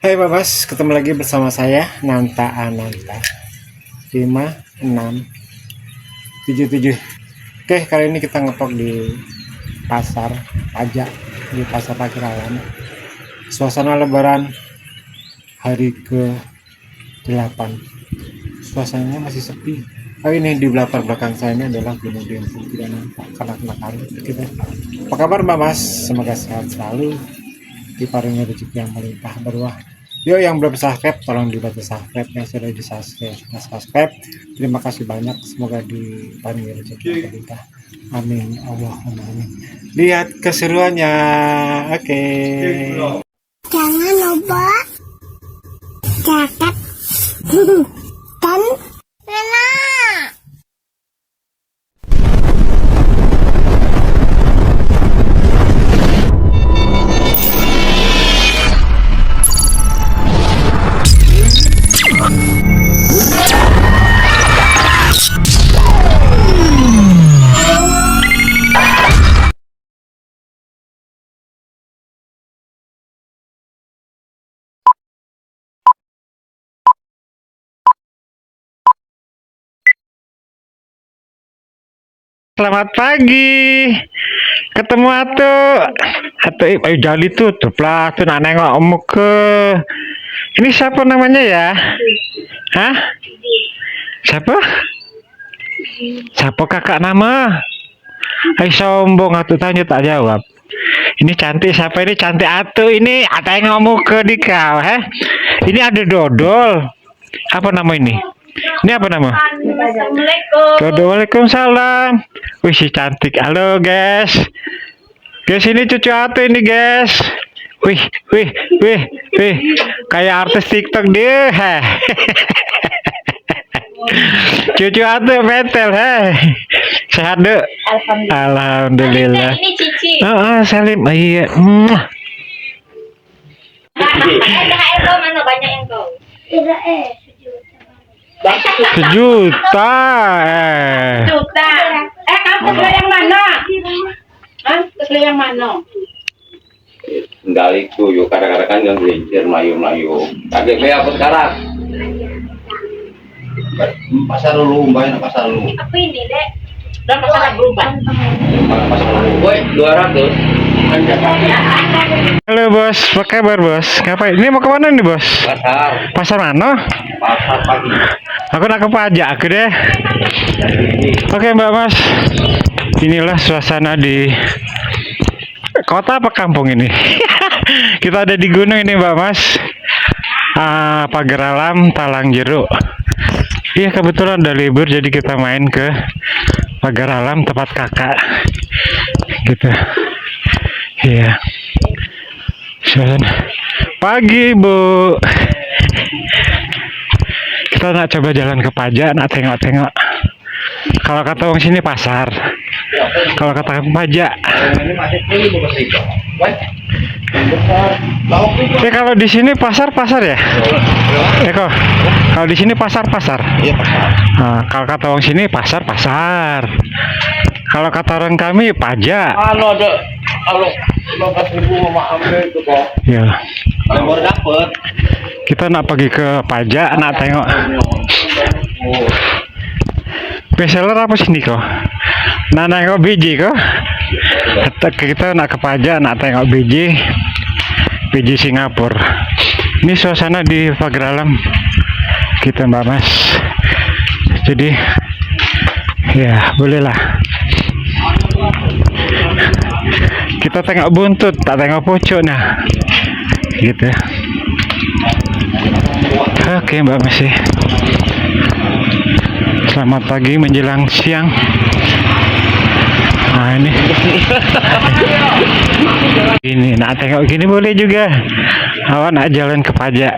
Hai Babas, ketemu lagi bersama saya Nanta Ananta 5677. Oke, kali ini kita ngepok di pasar pajak, di pasar Pagralan. Suasana lebaran hari ke-8. Suasananya masih sepi. Oh, ini di belakang saya ini adalah Gunung Dempu. Tidak nampak karena kena kali kita. Apa kabar Babas? Semoga sehat selalu, diparingi rezeki yang melimpah berwah. Yuk, yang belum subscribe tolong dibantu subscribe, yang sudah di subscribe terima kasih banyak, semoga diparingi rezeki yang melimpah, amin Allahumma amin. Lihat keseruannya. Oke. Jangan lupa catat dan rela. Selamat pagi. Ketemu atuh ayo jadi tuh lah tuh nak nengok omuk ke. Ini siapa namanya ya? Hah? Siapa? Siapa kakak nama? Ayo sombong atuh tanya tak jawab. Ini cantik, siapa ini cantik atuh ini? Tengok muka di kau, Ini ada dodol. Apa nama ini? Ini apa nama? Assalamualaikum. Waalaikumsalam. Wih, si cantik. Halo guys. Guys, ini cucu atuh ini guys. Wih. Kayak artis TikTok dia. Cucu atuh metel, Sehat deh. Alhamdulillah. Ini Cici. Salim. Iya. Ada kau mana banyak yang kau? Tidak Sejuta. Juta. Kamu kesel yang mana? Kesel yang mana? Kendaliku yuk kadang-kadang kan yang gelincir mayu-mayu. Kaget kayak apa sekarang? Pasar lu, banyak pasar lu. Apa ini, Dek? Dan pasar berubah. Mana pasar lu? Woi, 200. Halo bos, apa kabar bos? Ngapain? Ini mau ke mana nih bos? Pasar. Pasar mana? Pasar pagi. Aku nak ke pajak aku deh. Oke Mbak Mas, inilah suasana di kota apa kampung ini? Kita ada di gunung ini Mbak Mas. Pagralan, Talang Jeruk. Iya, kebetulan ada libur jadi kita main ke Pagralan tempat kakak. Gitu. Iya. Suasana pagi Bu. Kita nak coba jalan ke pajak, nak tengok-tengok. Kalau kata orang sini pasar, kalau kata pajak. Kalau di sini pasar ya? Eko, kalau di sini pasar. Iya pasar. Nah, kalau kata orang sini pasar. Kalau kata orang kami pajak. Kalau ada 15.000 mau ambil itu kok. Ya. Kalau baru dapet. Kita nak pergi ke pajak, nak tengok. Bestseller apa sini kok? Nak nengok biji kok? Kita nak ke pajak, nak tengok biji Singapura. Ini suasana di Pagralan kita Mbak Mas. Jadi ya bolehlah. Kita tengok buntut, tak tengok pucuk nah. Gitu. Oke Mbak Mas. Selamat pagi menjelang siang. Nah ini nak tengok gini boleh juga. Awak nak jalan ke pajak,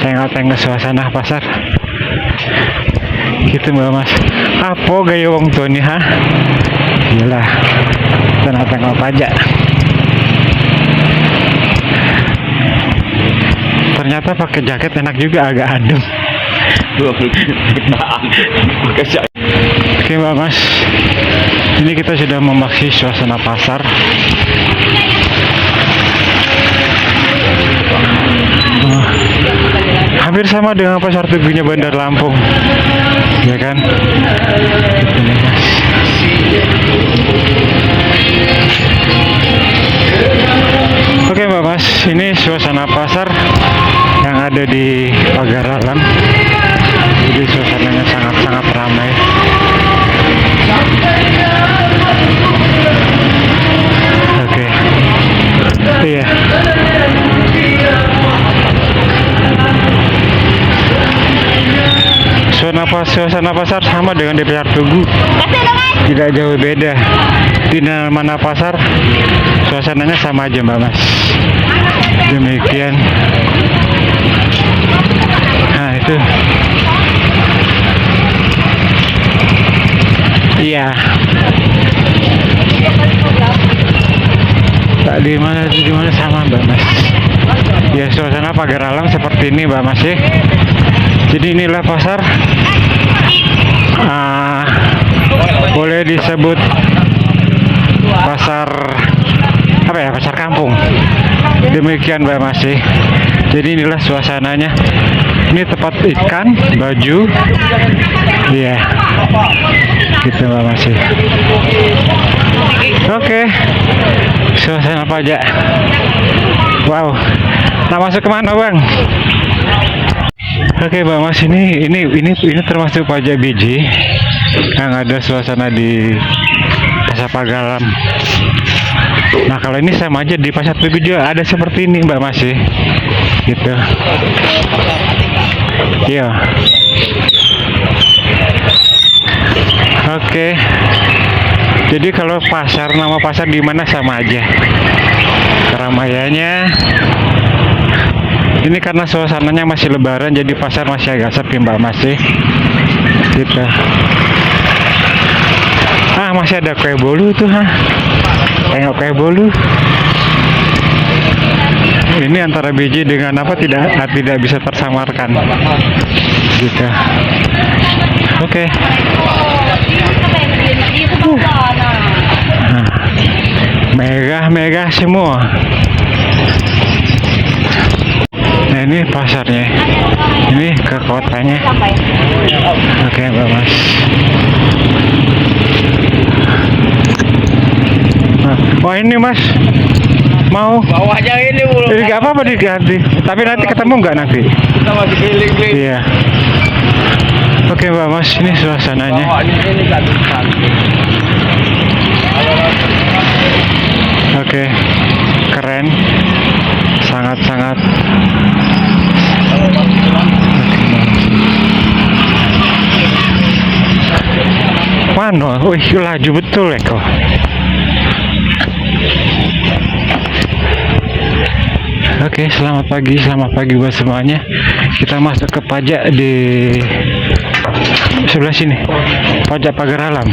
tengok suasana pasar gitu Mbak Mas. Apa gaya wong tua nih Gila, kita nak tengok pajak. Ternyata pakai jaket enak juga, agak adem. Oke Mbak Mas, ini kita sudah memasuki suasana pasar. sama dengan pasar Tugunya Bandar Lampung, ya kan? Ini Mas. Oke Mbak Mas, ini suasana pasar yang ada di Pagar Alam. Jadi suasananya sangat-sangat ramai. Oke, iya. Suasana pasar sama dengan di Pasar Tugu, tidak jauh beda. Di mana pasar, suasananya sama aja Mbak Mas. Demikian. Nah itu. Iya. Tak di mana sama Mbak Mas. Ya suasana Pagar Alam seperti ini Mbak Mas ya. Jadi inilah pasar. Boleh disebut pasar apa ya, pasar kampung. Demikian Mbak Mas ya. Jadi inilah suasananya. Ini tempat ikan, baju. Iya. Gitu Mbak Mas ya. Oke. Suasana pajak. Wow. Nah masuk kemana Bang? Oke Mbak Mas, ini termasuk pajak biji yang ada suasana di Pasar Pagar Alam. Nah kalau ini sama aja di Pasar Tugu juga ada seperti ini Mbak Mas ya. Gitu. Iya. Oke. Jadi kalau pasar, nama pasar di mana sama aja. Keramaiannya. Ini karena suasananya masih lebaran, jadi pasar masih agak sepi Mbak Mas ya. Gitu. Masih ada kue bolu tuh, tengok kue bolu. Ini antara biji dengan apa tidak bisa tersamarkan. Gitu. Oke. Megah semua. Nah ini pasarnya, ini ke kotanya. Oke Mbak Mas. Wah ini Mas, mau Bawa aja ini bulu. Ini nggak apa-apa diganti, tapi nanti ketemu nggak nanti? Kita masih keliling-keliling. Iya. Oke Mbak Mas, ini suasananya. Bawa ini kan. Oke, keren, sangat-sangat. Mana? Wih, laju betul ya kok. Oke, selamat pagi buat semuanya. Kita masuk ke pajak di sebelah sini, pajak Pagar Alam.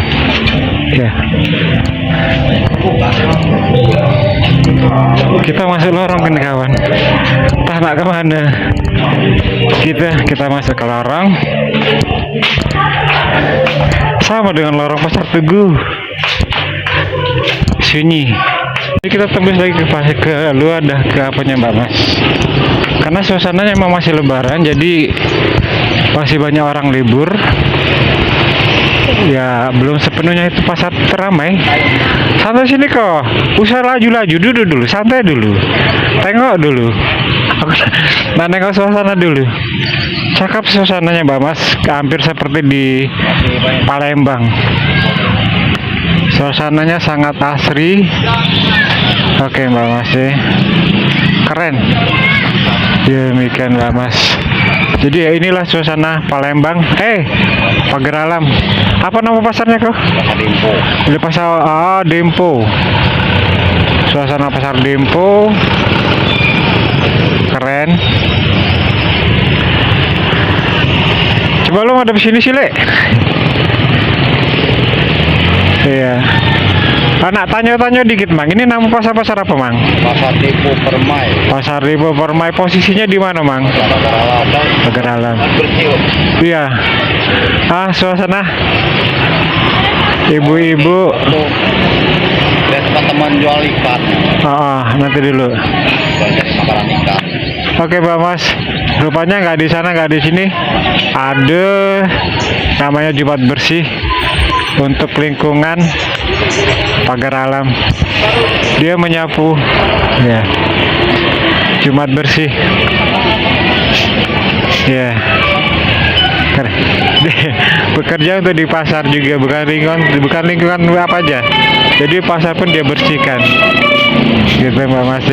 Ya. Kita masuk lorong kan kawan. Entah nak kemana. Kita masuk ke lorong. Sama dengan lorong Pasar Tugu. Sunyi. Jadi kita tembus lagi ke luar dah, ke apanya Mbak Mas. Karena suasananya memang masih lebaran, jadi masih banyak orang libur. Ya belum sepenuhnya itu pasar teramai. Santai sini kok. Usah laju-laju dulu, santai dulu. Tengok dulu. Nengok suasana dulu. Cakep suasananya Mbak Mas, hampir seperti di Palembang. Suasananya sangat asri. Oke Mbak Mas ya. Keren. Demikian Mbak Mas. Jadi ya inilah suasana Palembang. Pagar Alam. Apa nama pasarnya kok? Pasar Dempo. Di pasar Dempo. Suasana pasar Dempo. Keren. Coba lo ada di sini sih, Le. Iya. Anak tanya-tanya dikit, Mang. Ini nama pasar apa, Mang? Pasar Dempo Permai. Pasar Dempo Permai. Posisinya di mana, Mang? Pagar Alam. Pagar Alam. Bersih. Iya. Suasana ibu-ibu. Dan teman jual ikan. Nanti dulu. Jual dari makanan ikan. Oke Mbak Mas, rupanya nggak di sana nggak di sini ada namanya Jumat bersih untuk lingkungan Pagar Alam. Dia menyapu, ya. Jumat bersih, ya. Bekerja untuk di pasar juga, bukan lingkungan apa aja. Jadi pasar pun dia bersihkan. Gitu Mbak Mas.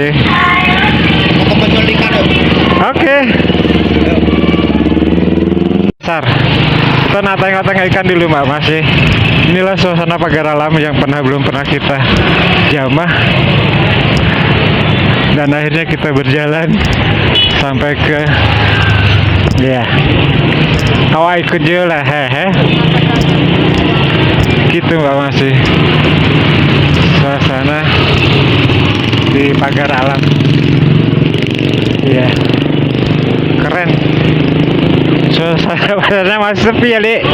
Oke. Pasar. Kita tengok-tengok ikan dulu Mbak Mas. Inilah suasana Pagar Alam yang belum pernah kita jamah. Dan akhirnya kita berjalan sampai ke, ya, kawah ikut je lah, hehe. Gitu Mbak Mas. Suasana di Pagar Alam, iya, keren. Suasana masih sepi ya, Dik.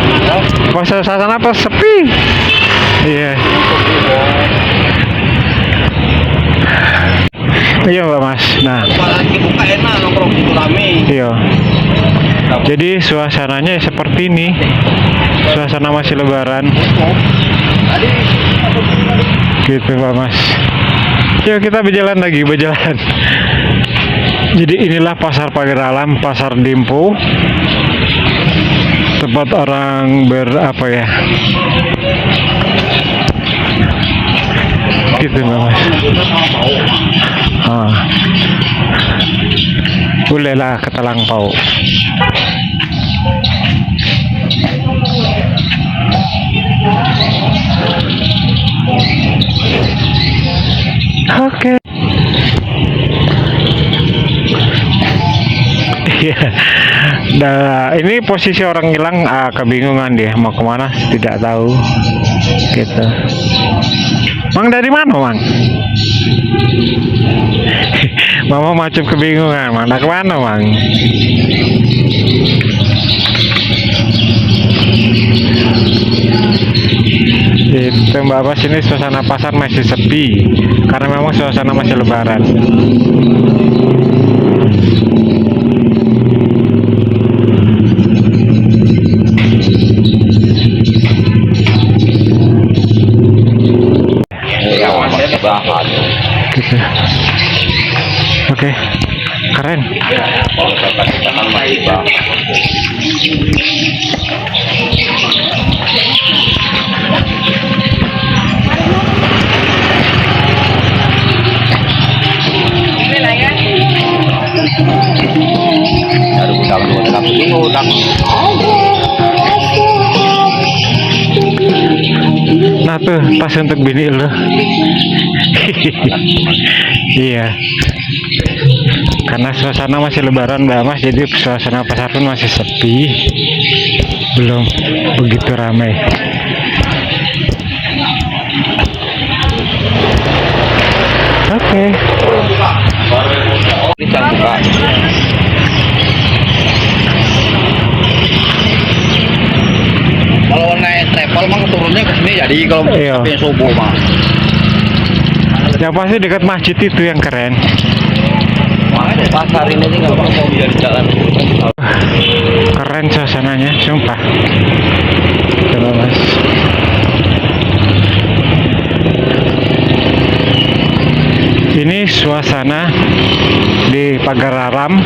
Suasana apa sepi? Iya. Iya Mbak Mas. Nah, buka enak nongkrong di rame. iya. Jadi suasananya seperti ini. Suasana masih Lebaran. Gitu Pak Mas. Yuk kita berjalan lagi, berjalan. Jadi inilah pasar Pagar Alam, pasar Dimpu. Tempat orang berapa ya? Gitu Pak Mas. Bolehlah kita langpau. Oke. Iya. Nah, ini posisi orang hilang, kebingungan dia mau kemana, tidak tahu. Gitu. Mang dari mana, Mang? Mama macam kebingungan, mana kemana, Mang? Itu Mbak Bas, ini suasana pasar masih sepi karena memang suasana masih Lebaran. Gitu. Oke, keren. Nah tuh tas untuk bini lo. Iya, karena suasana masih Lebaran Mbak Mas, jadi suasana pasar pun masih sepi, belum begitu ramai. Oke. Kalau naik travel mah turunnya ke sini, jadi kalau sampai subuh mah. Yang pasti dekat masjid itu yang keren. Pasar ini nggak mau biar jalan. Keren suasananya, sumpah. Coba Mas. Ini suasana di Pagar Alam,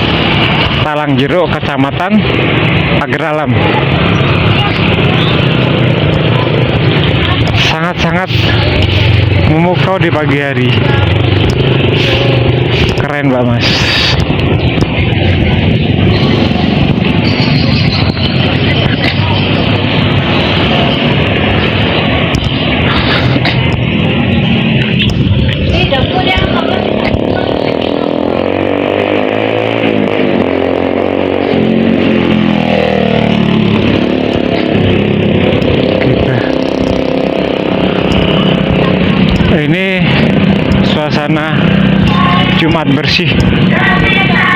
Talang Jeruk, Kecamatan Pagar Alam. Sangat-sangat memukau di pagi hari. Keren Mbak Mas. Ini suasana Jumat bersih.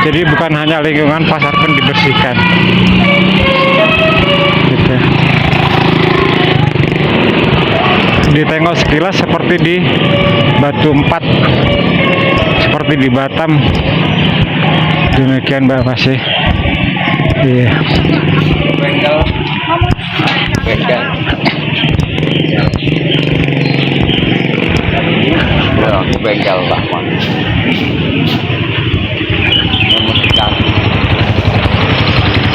Jadi bukan hanya lingkungan pasar pun dibersihkan. Gitu. Ditengok sekilas seperti di Batu 4, seperti di Batam. Demikian Mbak Masih. Iya. Bengkel. Bengkel. Ya, aku bengkel Pak. Memutihkan.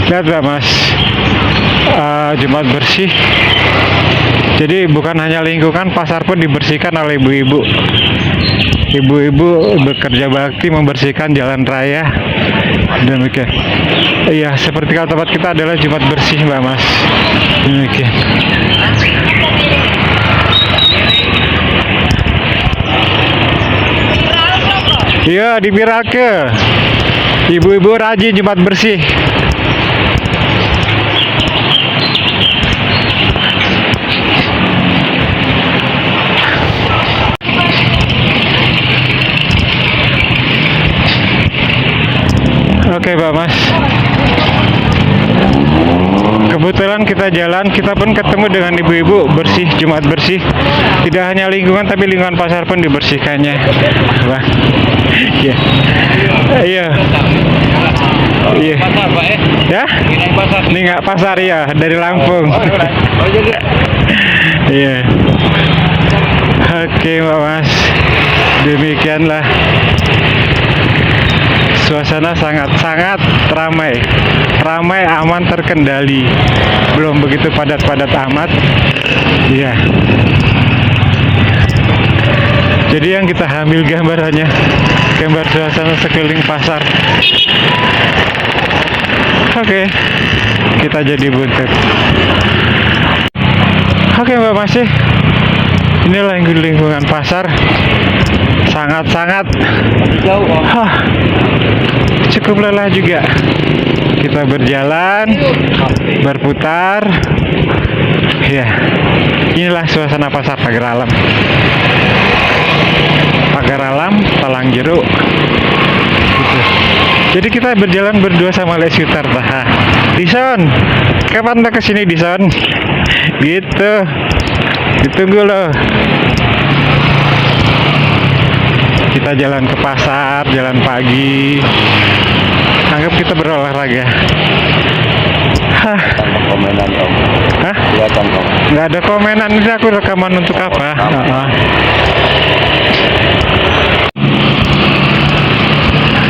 Lihat Mbak Mas, Jumat bersih. Jadi bukan hanya lingkungan, pasar pun dibersihkan oleh ibu-ibu. Ibu-ibu bekerja bakti membersihkan jalan raya. Demikian. Iya, seperti kalau tempat kita adalah Jumat bersih Mbak Mas. Demikian. Iya, di Birake. Ibu-ibu rajin Jumat bersih. Oke Pak Mas, kebetulan kita jalan, kita pun ketemu dengan ibu-ibu bersih, Jumat bersih. Tidak hanya lingkungan, tapi lingkungan pasar pun dibersihkannya. Wah, iya, iya, iya. Pasar Pak Ya? Ini pasar. Ini nggak pasar ya, dari Lampung. Oh jadi. Iya. Oke Pak Mas, demikianlah. Suasana sangat-sangat ramai, aman, terkendali, belum begitu padat-padat amat. Iya. Jadi yang kita ambil gambarannya, gambar suasana sekeliling pasar. Oke, kita jadi buntut. Oke Mbak Masih, inilah lingkungan pasar. Sangat-sangat cukup lelah juga. Kita berjalan, berputar. Ya, inilah suasana pasar Pagar Alam. Pagar Alam, Palang Jeruk. Gitu. Jadi kita berjalan berdua sama Lek Sutar. Dison, kapan Mbak kesini Dison? Gitu, ditunggu loh. Kita jalan ke pasar, jalan pagi. Anggap kita berolahraga. Hah? Tanpa komenan Om. Hah? Kelihatan Om. Nggak ada komenan, ini aku rekaman untuk apa?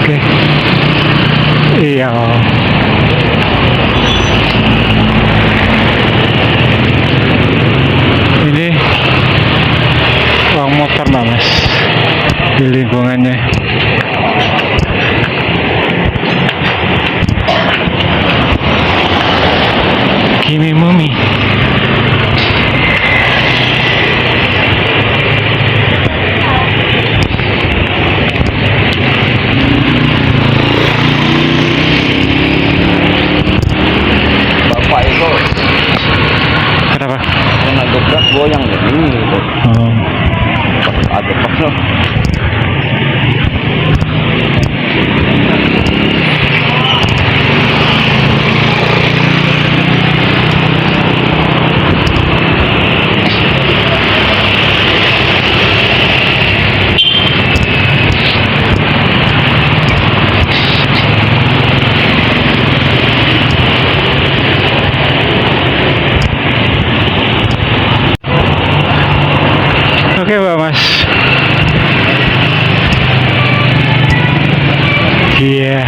Oke. Iya. Ini uang motor Mbak Mas di lingkungannya. Kimi Mumi. Bapak itu Kenapa? kena gebrak goyang deh ini. Oh. Ada apa? Oke Pak Mas. Iya.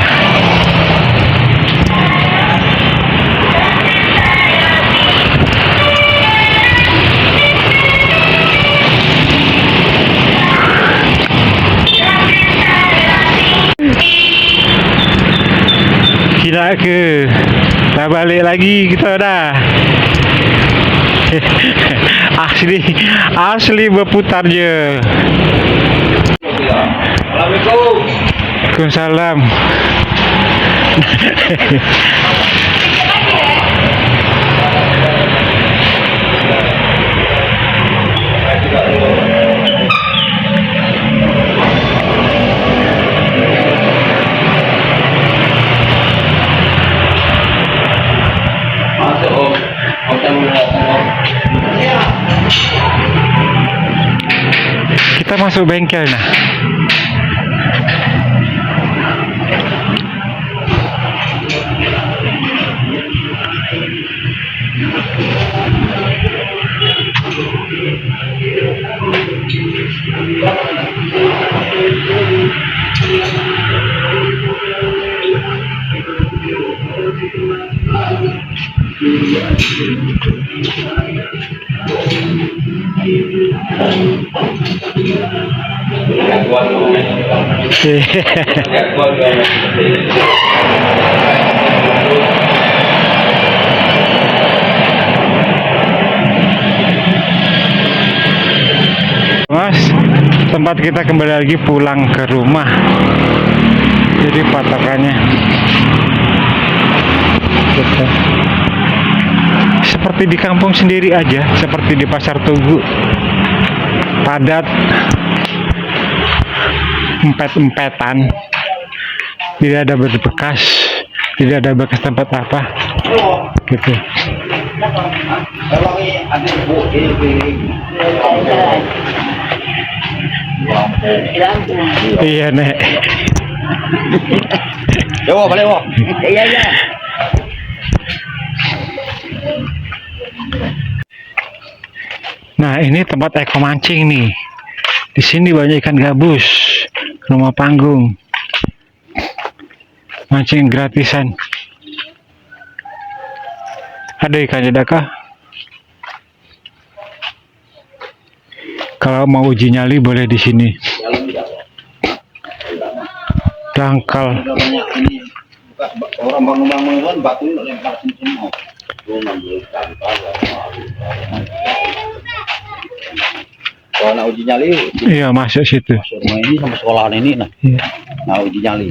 Gila ke? Tak balik lagi kita dah. asli berputar je. Assalamualaikum. Waalaikumsalam. Masuk Om. Om saya mau datang Om. Kita masuk bengkel nah. Mas, tempat kita kembali lagi pulang ke rumah. Jadi patokannya gitu. Seperti di kampung sendiri aja, seperti di Pasar Tugu, padat, empet-empetan, tidak ada bekas, tidak ada bekas tempat apa, gitu. Iya nek. Yo, balik wo. Iya iya. Nah, ini tempat eko mancing nih. Di sini banyak ikan gabus. Rumah panggung. Mancing gratisan. Ada ikan jedakah? Kalau mau uji nyali boleh di sini. Dangkal. Orang bangun-bangun batu lempar semua. Kalau nak uji nyali, Iya, masuk situ. rumah ini sama sekolahan ini nah. Iya. Nah uji nyali.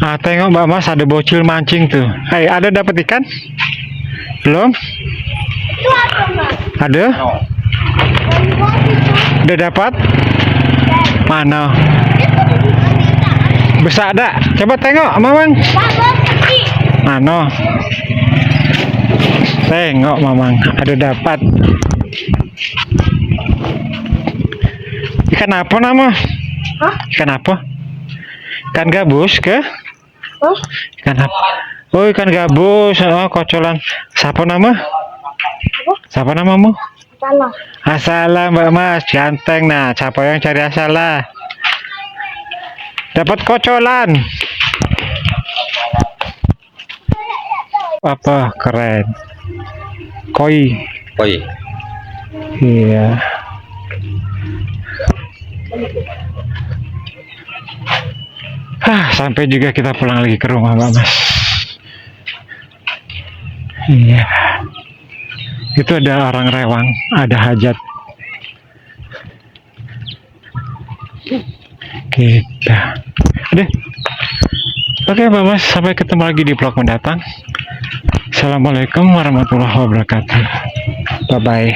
Ah, tengok Mbak Mas, ada bocil mancing tuh. Hai, ada dapat ikan? Belum? Ada? No. Udah dapat? Mana? Besar ada? Coba tengok, Mamang. Mana? Tengok, Mamang. Ada dapat. Ikan apa nama? Ikan apa? Ikan gabus ke? Ikan apa? Oh, ikan gabus. Oh, kocolan. Siapa nama? Siapa namamu? Asalah Mbak Mas, ganteng. Nah, siapa yang cari asalah? Dapat kocolan. Apa keren? Koi. Oi. Iya. Sampai juga kita pulang lagi ke rumah Mbak Mas. Iya. Itu ada orang rewang, ada hajat. Kita. Udah. Oke Mbak Mas, sampai ketemu lagi di vlog mendatang. Assalamualaikum warahmatullahi wabarakatuh. Bye bye.